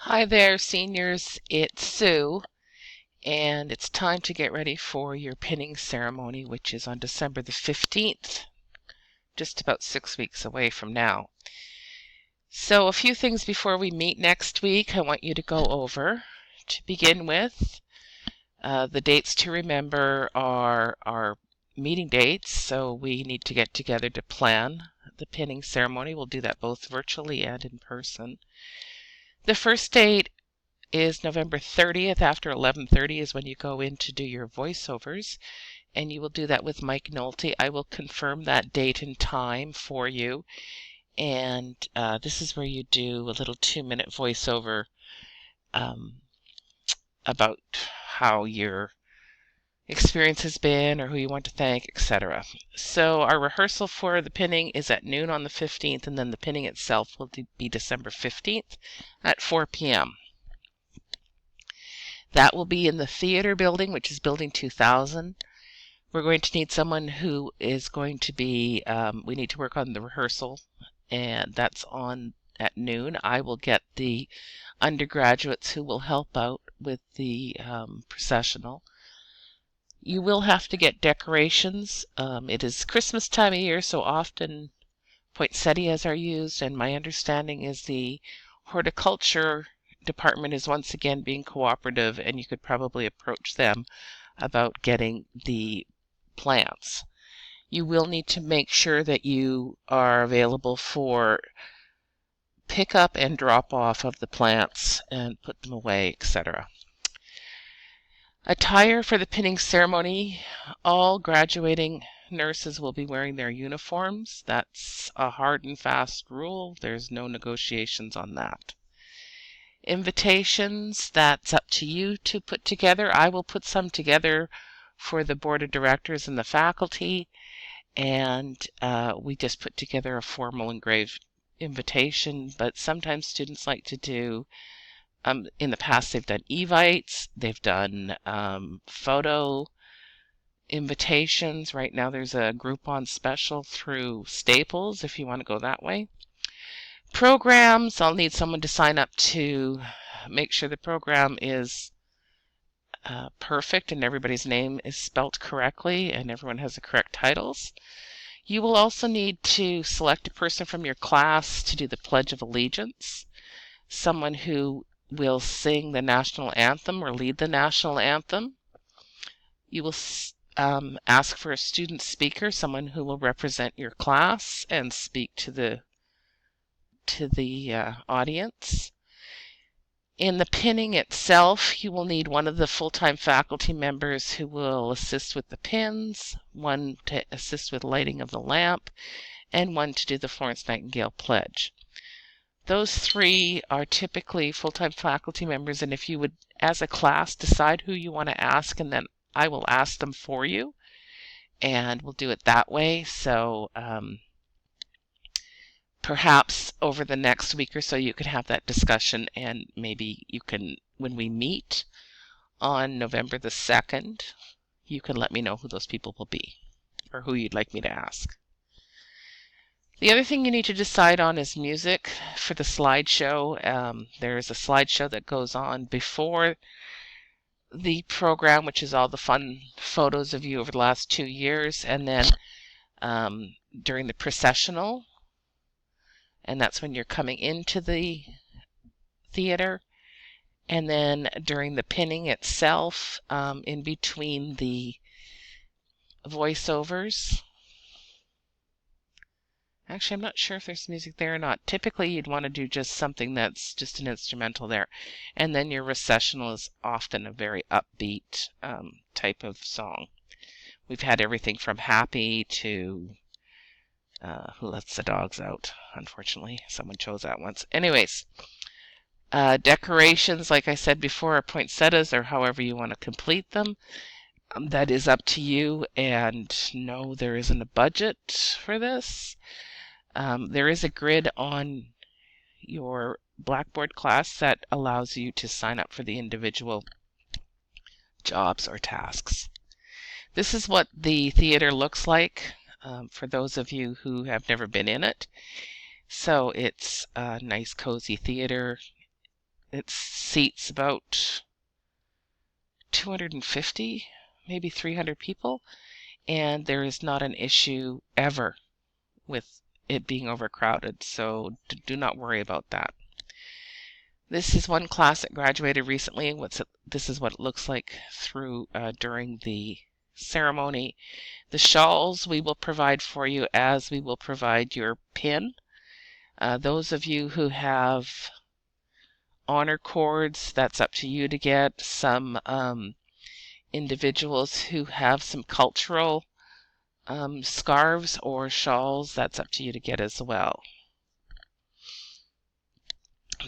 Hi there, seniors. It's Sue, and it's time to get ready for your pinning ceremony, which is on December the 15th, just about 6 weeks away from now. So a few things before we meet next week I want you to go over. To begin with, the dates to remember are our meeting dates, so we need to get together to plan the pinning ceremony. We'll do that both virtually and in person. The first date is November 30th after 11:30 is when you go in to do your voiceovers, and you will do that with Mike Nolte. I will confirm that date and time for you, and this is where you do a little 2-minute voiceover um, about how your experience has been or who you want to thank, etc. So our rehearsal for the pinning is at noon on the 15th, and then the pinning itself will be December 15th at 4 p.m. That will be in the theater building, which is Building 2000. We're going to need someone who is going to be, we need to work on the rehearsal, and that's on at noon. I will get the undergraduates who will help out with the processional. You will have to get decorations. It is Christmas time of year, so often poinsettias are used, and my understanding is the horticulture department is once again being cooperative, and you could probably approach them about getting the plants. You will need to make sure that you are available for pick up and drop off of the plants and put them away, etc. Attire for the pinning ceremony. All graduating nurses will be wearing their uniforms. That's a hard and fast rule. There's no negotiations on that. Invitations, that's up to you to put together. I will put some together for the board of directors and the faculty, and we just put together a formal engraved invitation, but sometimes students like to do, in the past they've done evites, they've done photo invitations. Right now there's a Groupon special through Staples if you want to go that way. Programs, I'll need someone to sign up to make sure the program is perfect and everybody's name is spelt correctly and everyone has the correct titles. You will also need to select a person from your class to do the Pledge of Allegiance, someone who will sing the national anthem or lead the national anthem. You will ask for a student speaker, someone who will represent your class and speak to the audience. In the pinning itself, you will need one of the full-time faculty members who will assist with the pins, one to assist with lighting of the lamp, and one to do the Florence Nightingale Pledge. Those three are typically full-time faculty members, and if you would, as a class, decide who you want to ask, and then I will ask them for you, and we'll do it that way. So perhaps over the next week or so you can have that discussion, and maybe you can, when we meet on November the 2nd, you can let me know who those people will be or who you'd like me to ask. The other thing you need to decide on is music for the slideshow. There is a slideshow that goes on before the program, which is all the fun photos of you over the last 2 years, and then during the processional, and that's when you're coming into the theater, and then during the pinning itself, in between the voiceovers. Actually, I'm not sure if there's music there or not. Typically, you'd want to do just something that's just an instrumental there. And then your recessional is often a very upbeat type of song. We've had everything from happy to Who Lets the Dogs Out. Unfortunately, someone chose that once. Anyways, decorations, like I said before, are poinsettias or however you want to complete them. That is up to you, and no, there isn't a budget for this. There is a grid on your Blackboard class that allows you to sign up for the individual jobs or tasks. This is what the theater looks like for those of you who have never been in it. So it's a nice cozy theater. it seats about 250, maybe 300 people, and there is not an issue ever with it being overcrowded, so do not worry about that. This is one class that graduated recently. This is what it looks like during the ceremony. The shawls we will provide for you, as we will provide your pin. Those of you who have honor cords, that's up to you to get. Some individuals who have some cultural scarves or shawls, that's up to you to get as well.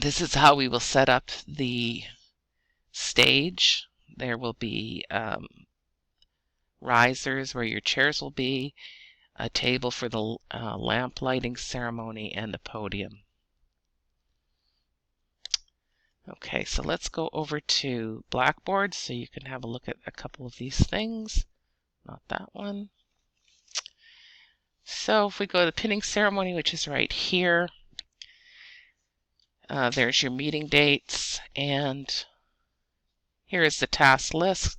This is how we will set up the stage. There will be risers where your chairs will be, a table for the lamp lighting ceremony, and the podium. Okay, so let's go over to Blackboard so you can have a look at a couple of these things. Not that one. So if we go to the pinning ceremony, which is right here, there's your meeting dates, and here is the task list.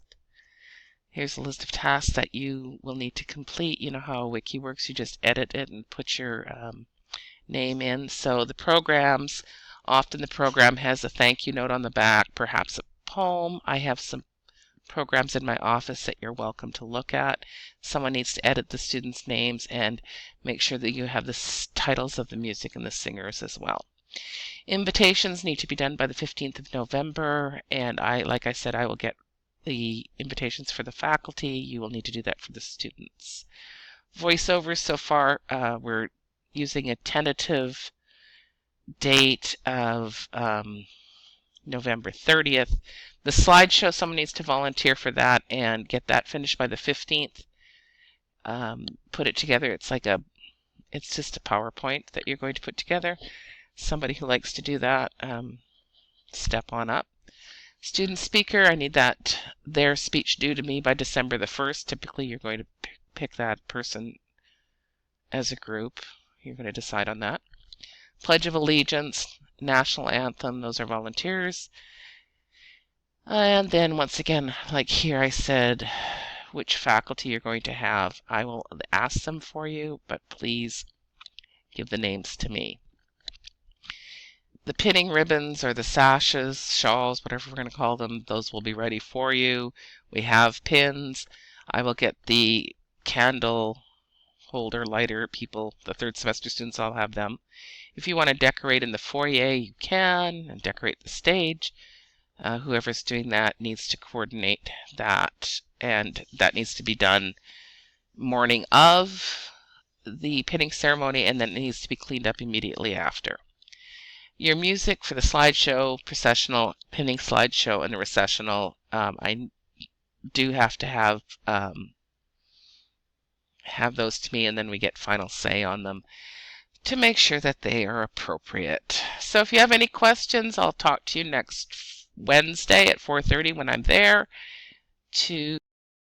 Here's a list of tasks that you will need to complete. You know how Wiki works, you just edit it and put your name in. So the programs, often the program has a thank you note on the back, perhaps a poem. I have some programs in my office that you're welcome to look at. Someone needs to edit the students' names and make sure that you have the titles of the music and the singers as well. Invitations need to be done by the 15th of November, and like I said, I will get the invitations for the faculty. You will need to do that for the students. Voiceovers, so far we're using a tentative date of November 30th. The slideshow, someone needs to volunteer for that and get that finished by the 15th. Put it together. It's just a PowerPoint that you're going to put together. Somebody who likes to do that, step on up. Student speaker, I need their speech due to me by December the 1st. Typically, you're going to pick that person as a group. You're going to decide on that. Pledge of Allegiance, National Anthem, those are volunteers. And then once again, like here I said, which faculty you're going to have. I will ask them for you, but please give the names to me. The pinning ribbons or the sashes, shawls, whatever we're going to call them, those will be ready for you. We have pins. I will get the candle holder lighter people, the third semester students, I'll have them. If you want to decorate in the foyer, you can, and decorate the stage. Whoever's doing that needs to coordinate that, and that needs to be done morning of the pinning ceremony, and then it needs to be cleaned up immediately after. Your music for the slideshow, processional, pinning slideshow, and the recessional, I do have to have those to me, and then we get final say on them to make sure that they are appropriate. So if you have any questions, I'll talk to you next Wednesday at 4:30 when I'm there to